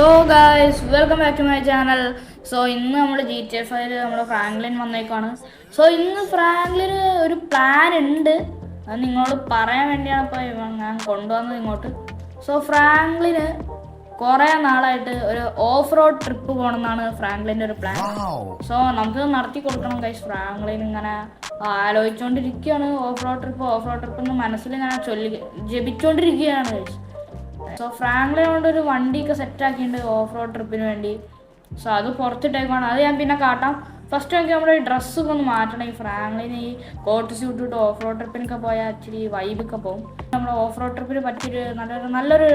So guys welcome back to my channel. So ഇന്ന് നമ്മൾ GTA 5 നമ്മുടെ ഫ്രാങ്ക്ലിൻ വന്നേക്കാണ്. സോ ഇന്ന് ഫ്രാങ്ക്ലിന് ഒരു പ്ലാൻ ഉണ്ട്, അത് നിങ്ങളോട് പറയാൻ വേണ്ടിയാണ് ഇപ്പോൾ ഞാൻ കൊണ്ടുവന്നത് ഇങ്ങോട്ട്. സോ ഫ്രാങ്ക്ലിന് കുറേ നാളായിട്ട് ഒരു ഓഫ് റോഡ് ട്രിപ്പ് പോകണമെന്നാണ് ഫ്രാങ്ക്ലിൻ്റെ ഒരു പ്ലാൻ. സോ നമുക്ക് നടത്തി കൊടുക്കണം ഗൈസ്. ഫ്രാങ്ക്ലിൻ ഇങ്ങനെ ആലോചിച്ചുകൊണ്ടിരിക്കുകയാണ് ഓഫ് റോഡ് ട്രിപ്പ് എന്ന് മനസ്സിലിങ്ങനെ ജപിച്ചുകൊണ്ടിരിക്കുകയാണ് ഗൈസ്. സോ ഫ്രാങ്ക്ലിൻ കൊണ്ടൊരു വണ്ടിയൊക്കെ സെറ്റാക്കിയിട്ടുണ്ട് ഓഫ് റോഡ് ട്രിപ്പിന് വേണ്ടി. സോ അത് പുറത്തിട്ടേക്കാണ്, അത് ഞാൻ പിന്നെ കാട്ടാം. ഫസ്റ്റ് എനിക്ക് നമ്മുടെ ഡ്രസ്സൊക്കെ ഒന്ന് മാറ്റണം. ഈ ഫ്രാങ്ക്ലിന് ഈ കോട്ട് സ്യൂട്ട് ഇട്ട് ഓഫ് റോഡ് ട്രിപ്പിനൊക്കെ പോയാൽ ഇച്ചിരി വൈബൊക്കെ പോകും. നമ്മുടെ ഓഫ് റോഡ് ട്രിപ്പിന് പറ്റിയൊരു നല്ലൊരു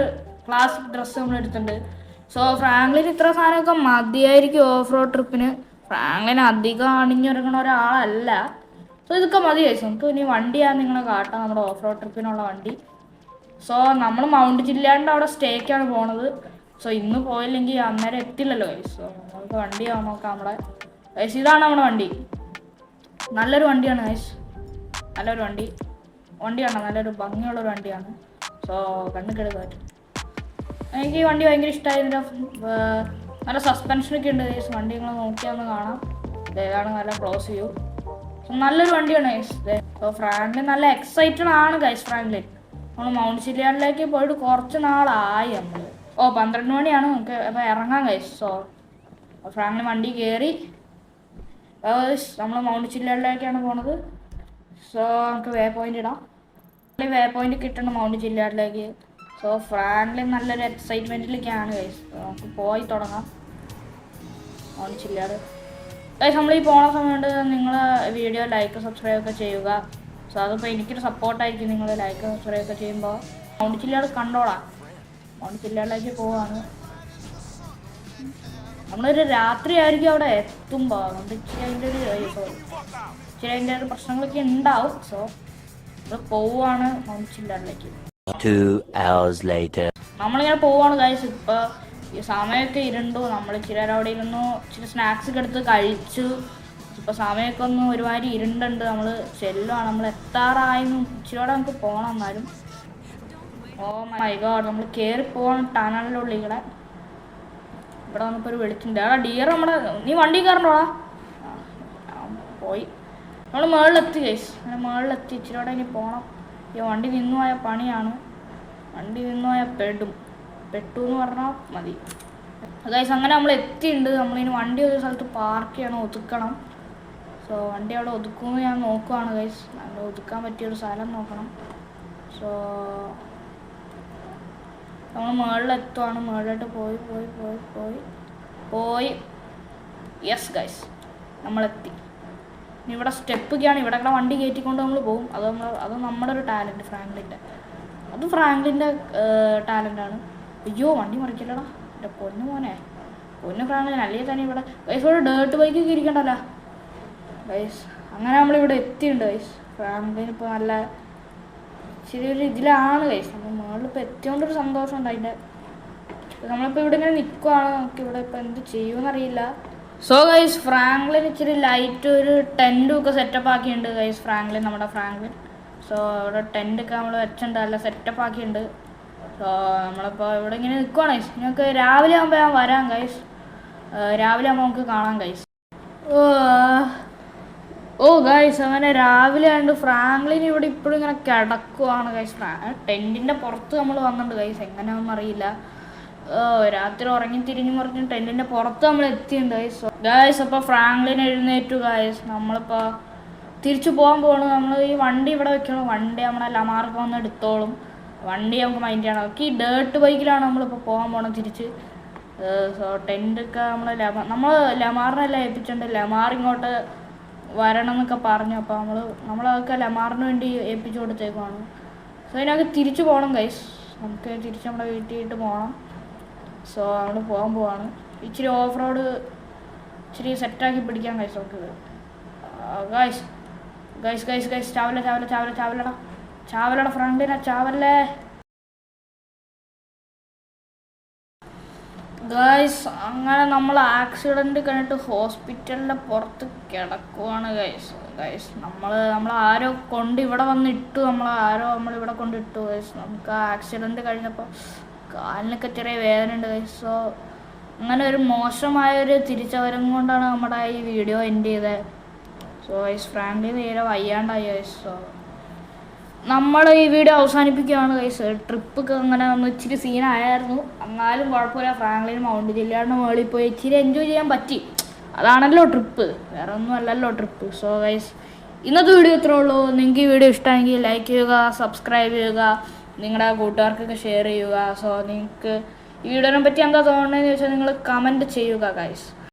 ക്ലാസിക് ഡ്രസ്സ് നമ്മൾ എടുത്തിട്ടുണ്ട്. സോ ഫ്രാങ്ക്ലിന് ഇത്ര സാധനമൊക്കെ മതിയായിരിക്കും ഓഫ് റോഡ് ട്രിപ്പിന്. ഫ്രാങ്ക്ലിന് അധികം അണിഞ്ഞൊരുങ്ങുന്ന ഒരാളല്ല. സോ ഇതൊക്കെ മതി കഴിച്ചു. നമുക്ക് ഇനി വണ്ടിയാണ് നിങ്ങളെ കാട്ടാം, നമ്മുടെ ഓഫ് റോഡ് ട്രിപ്പിനുള്ള വണ്ടി. സോ നമ്മൾ മൗണ്ട് ജില്ലാണ്ട് അവിടെ സ്റ്റേക്കാണ് പോണത്. സോ ഇന്ന് പോയില്ലെങ്കിൽ അന്നേരം എത്തില്ലല്ലോ ഗൈസ്. സോ നമുക്ക് വണ്ടി നോക്കാം നമ്മുടെ ഗൈസ്. ഇതാണ് നമ്മുടെ വണ്ടി, നല്ലൊരു വണ്ടിയാണ് ഗൈസ്, നല്ലൊരു വണ്ടിയാണ്, നല്ലൊരു ഭംഗിയുള്ളൊരു വണ്ടിയാണ്. സോ കണ്ണുക്കെടുക്കാൻ പറ്റും. എനിക്ക് ഈ വണ്ടി ഭയങ്കര ഇഷ്ടമായി. ഇതിൻ്റെ നല്ല സസ്പെൻഷനൊക്കെ ഉണ്ട് ഗൈസ്. വണ്ടി നിങ്ങൾ നോക്കിയാൽ ഒന്ന് കാണാം. ഇതാണ് നല്ല ക്ലോസ് വ്യൂ. സോ നല്ലൊരു വണ്ടിയാണ് ഗൈസ്. സോ ഫ്രാങ്ക്ലിൻ നല്ല എക്സൈറ്റഡ് ആണ് ഗൈസ്. ഫ്രാങ്ക്ലിൻ നമ്മൾ മൗണ്ട് ചില്ലിയാടിലേക്ക് പോയിട്ട് കുറച്ച് നാളായി നമ്മൾ. 12 മണിയാണ്, നമുക്ക് അപ്പോൾ ഇറങ്ങാൻ ഗൈസ്. സോ ഫ്രാങ്ക്ലിൻ വണ്ടി കയറി നമ്മൾ മൗണ്ട് ചില്ലിയാടിലേക്കാണ് പോണത്. സോ നമുക്ക് വേ പോയിന്റ് ഇടാം. വേ പോയിന്റ് കിട്ടണം മൗണ്ട് ചില്ലിയാടിലേക്ക്. സോ ഫ്രാങ്ക്ലിൻ നല്ലൊരു എക്സൈറ്റ്മെൻറ്റിലേക്കാണ് ഗൈസ്. നമുക്ക് പോയി തുടങ്ങാം മൗണ്ട് ചില്ലിയാട്. ഗൈസ് നമ്മൾ ഈ പോണ സമയത്ത് നിങ്ങൾ വീഡിയോ ലൈക്ക് സബ്സ്ക്രൈബ് ഒക്കെ ചെയ്യുക. സോ അതിപ്പോൾ എനിക്കൊരു സപ്പോർട്ടായിരിക്കും നിങ്ങൾ ലൈക്ക് സബ്സ്ക്രൈബ് ഒക്കെ ചെയ്യുമ്പോൾ. മൗണ്ട് ചില്ലിയാട് കണ്ടോളാം, മൗണ്ട് ചില്ലിയാടിലേക്ക് പോവാണ്. നമ്മളൊരു രാത്രി ആയിരിക്കും അവിടെ എത്തുമ്പോൾ, അതുകൊണ്ട് ഇച്ചിരി അതിൻ്റെ ഒരു പ്രശ്നങ്ങളൊക്കെ ഉണ്ടാവും. സോ നമ്മൾ പോവാണ് മൗണ്ട് ചില്ലിയാടിലേക്ക്. 2 hours later നമ്മളിങ്ങനെ പോവാണ് ഗൈസ്. ഇപ്പോൾ ഈ സമയമൊക്കെ ഇരുണ്ടു. നമ്മൾ ഇച്ചിരി അവിടെ ഇരുന്നു, ഇച്ചിരി സ്നാക്സ് ഒക്കെ എടുത്ത് കഴിച്ചു. ഇപ്പോൾ സമയമൊക്കെ ഒന്ന് ഒരുമാതിരി ഇരുണ്ടുണ്ട്. നമ്മൾ ചെല്ലുവാണ്, നമ്മൾ എത്താറായിരുന്നു. ഇച്ചിരിയോടെ നമുക്ക് പോകണം. എന്നാലും ഓ മൈ ഗോഡ്, നമ്മൾ കയറി പോകണം ടണലിനുള്ളിൽ. ഇവിടെ വന്നപ്പോൾ ഒരു വെളിച്ചുണ്ട്. അവിടെ ഡിയർ നമ്മുടെ, നീ വണ്ടി കയറണ്ടോടാ. പോയി നമ്മൾ മുകളിലെത്തി ഗൈസ്. അങ്ങനെ മുകളിലെത്തി. ഇച്ചിരിയോടെ ഇനി പോകണം. ഈ വണ്ടി നിന്നു പോയ പണിയാണ്. വണ്ടി നിന്നു പോയാൽ പെട്ടു എന്ന് പറഞ്ഞാൽ മതി ഗൈസ്. അങ്ങനെ നമ്മൾ എത്തിയിട്ടുണ്ട്. നമ്മളിനി വണ്ടി ഒരു സ്ഥലത്ത് പാർക്ക് ചെയ്യണം, ഒതുക്കണം. സോ വണ്ടി അവിടെ ഒതുക്കുമെന്ന് ഞാൻ നോക്കുവാണ് ഗൈസ്. നമ്മൾ ഒതുക്കാൻ പറ്റിയൊരു സ്ഥലം നോക്കണം. സോ നമ്മൾ മുകളിലെത്തുവാണ്. മുകളിലോട്ട് പോയി യെസ് ഗൈസ്, നമ്മളെത്തി. ഇനി ഇവിടെ സ്റ്റെപ്പൊക്കെയാണ്, ഇവിടെ വണ്ടി കയറ്റിക്കൊണ്ട് നമ്മൾ പോകും. അത് നമ്മുടെ ഒരു ടാലൻറ്റ് ഫ്രാങ്ക്ലിൻ്റെ. അത് ഫ്രാങ്ക്ലിൻ്റെ ടാലൻ്റാണ്. അയ്യോ വണ്ടി മറിക്കില്ലടാ എൻ്റെ പൊന്നു ഫ്രാങ്ക്ലിൻ. അല്ലെങ്കിൽ തന്നെ ഇവിടെ ഗൈസ് ഇവിടെ ഡേർട്ട് ബൈക്കൊക്കെ ഇരിക്കണ്ടല്ലോ ഗൈസ്. അങ്ങനെ നമ്മളിവിടെ എത്തിയിട്ടുണ്ട് ഗൈസ്. ഫ്രാങ്ക്ലിൻ ഇപ്പോൾ നല്ല ഇച്ചിരി ഒരു ഇതിലാണ് ഗൈസ്. നമ്മൾ മുകളിലിപ്പോൾ എത്തിയോണ്ടൊരു സന്തോഷമുണ്ട് അതിൻ്റെ. നമ്മളിപ്പോൾ ഇവിടെ ഇങ്ങനെ നിൽക്കുവാണ്. നമുക്ക് ഇവിടെ ഇപ്പോൾ എന്ത് ചെയ്യുമെന്നറിയില്ല. സോ ഗൈസ് ഫ്രാങ്ക്ലിൻ ഇച്ചിരി ലൈറ്റ് ഒരു ടെൻറ്റും ഒക്കെ സെറ്റപ്പ് ആക്കിയിട്ടുണ്ട് ഗൈസ് നമ്മുടെ ഫ്രാങ്ക്ലിൻ. സോ ഇവിടെ ടെൻറ്റൊക്കെ നമ്മൾ വെച്ചിട്ടുണ്ട്, നല്ല സെറ്റപ്പ് ആക്കിയിട്ടുണ്ട്. സോ നമ്മളിപ്പോൾ ഇവിടെ ഇങ്ങനെ നിൽക്കുവാണ് ഗൈസ്. നിങ്ങൾക്ക് രാവിലെ ആകുമ്പോൾ ഞാൻ വരാം ഗൈസ്. രാവിലെ ആകുമ്പോൾ നമുക്ക് കാണാം ഗൈസ്. ഓ ഗൈസ് അങ്ങനെ രാവിലെ ആയതുകൊണ്ട് ഫ്രാങ്ക്ലിൻ ഇവിടെ ഇപ്പോഴും ഇങ്ങനെ കിടക്കുവാണ് ഗൈസ്. ടെൻറ്റിൻ്റെ പുറത്ത് നമ്മൾ വന്നിട്ടുണ്ട് ഗൈസ്. എങ്ങനെയാണെന്ന് അറിയില്ല. രാത്രി ഉറങ്ങി തിരിഞ്ഞു മറിഞ്ഞ് ടെൻറ്റിൻ്റെ പുറത്ത് നമ്മൾ എത്തിയിട്ടുണ്ട് ഗൈസ്. അപ്പോൾ ഫ്രാങ്ക്ലിൻ എഴുന്നേറ്റു ഗൈസ്. നമ്മളിപ്പോൾ തിരിച്ചു പോകാൻ പോകണം. നമ്മൾ ഈ വണ്ടി ഇവിടെ വെക്കണം. വണ്ടി നമ്മളെ ലമാർക്ക് വന്ന് എടുത്തോളും. വണ്ടി നമുക്ക് മൈൻഡ് ചെയ്യണം. നമുക്ക് ഈ ഡേർട്ട് ബൈക്കിലാണ് നമ്മളിപ്പോൾ പോകാൻ പോകണം തിരിച്ച്. സോ ടെൻറ്റൊക്കെ നമ്മൾ ലമാറിനെല്ലാം ഏൽപ്പിച്ചിട്ടുണ്ട്. ലമാർ ഇങ്ങോട്ട് വരണം എന്നൊക്കെ പറഞ്ഞു. അപ്പോൾ നമ്മളതൊക്കെ ലമാറിന് വേണ്ടി ഏൽപ്പിച്ചു കൊടുത്തേക്കുവാണ്. സോ ഇതിനൊക്കെ തിരിച്ചു പോകണം ഗൈസ്. നമുക്ക് തിരിച്ച് നമ്മുടെ വീട്ടിലിട്ട് പോകണം. സോ നമ്മൾ പോകാൻ പോവാണ്. ഇച്ചിരി ഓഫ് റോഡ് ഇച്ചിരി സെറ്റാക്കി പിടിക്കാം ഗൈസ് നമുക്ക്. ഗൈസ് ചാവലടാ ഫ്രണ്ടിനാ ചാവല്ലേ ഗൈസ്. അങ്ങനെ നമ്മൾ ആക്സിഡൻറ്റ് കഴിഞ്ഞിട്ട് ഹോസ്പിറ്റലിൻ്റെ പുറത്ത് കിടക്കുവാണ് ഗൈസ്. നമ്മൾ ആരോ കൊണ്ട് ഇവിടെ വന്നിട്ടു. നമ്മളിവിടെ കൊണ്ടിട്ടു ഗൈസ്. നമുക്ക് ആ ആക്സിഡൻറ്റ് കഴിഞ്ഞപ്പോൾ കാലിനൊക്കെ ചെറിയ വേദന ഉണ്ട് ഗൈസ്. സോ അങ്ങനെ ഒരു മോശമായൊരു തിരിച്ചവരം കൊണ്ടാണ് നമ്മുടെ ഈ വീഡിയോ എൻഡ് ചെയ്തത്. സോ ഗൈസ് ഫ്രാങ്ക്ലിൻ തീരെ വയ്യാണ്ടായി ഗൈസ്. സോ നമ്മൾ ഈ വീഡിയോ അവസാനിപ്പിക്കുകയാണ് ഗൈസ്. ട്രിപ്പൊക്കെ അങ്ങനെ ഒന്ന് ഇച്ചിരി സീനായിരുന്നു, എന്നാലും കുഴപ്പമില്ല. ഫ്രാങ്ക്ലിൻ മൗണ്ട് ജില്ലയുടെ മുകളിൽ പോയി ഇച്ചിരി എൻജോയ് ചെയ്യാൻ പറ്റി. അതാണല്ലോ ട്രിപ്പ്, വേറെ ഒന്നും അല്ലല്ലോ ട്രിപ്പ്. സോ ഗൈസ് ഇന്നത്തെ വീഡിയോ ഇത്രേ ഉള്ളൂ. നിങ്ങൾക്ക് ഈ വീഡിയോ ഇഷ്ടമെങ്കിൽ ലൈക്ക് ചെയ്യുക, സബ്സ്ക്രൈബ് ചെയ്യുക, നിങ്ങളുടെ കൂട്ടുകാർക്കൊക്കെ ഷെയർ ചെയ്യുക. സോ നിങ്ങൾക്ക് ഈ വീഡിയോനെ പറ്റി എന്താ തോന്നുന്നതെന്ന് ചോദിച്ചാൽ നിങ്ങൾ കമൻറ്റ് ചെയ്യുക ഗൈസ്.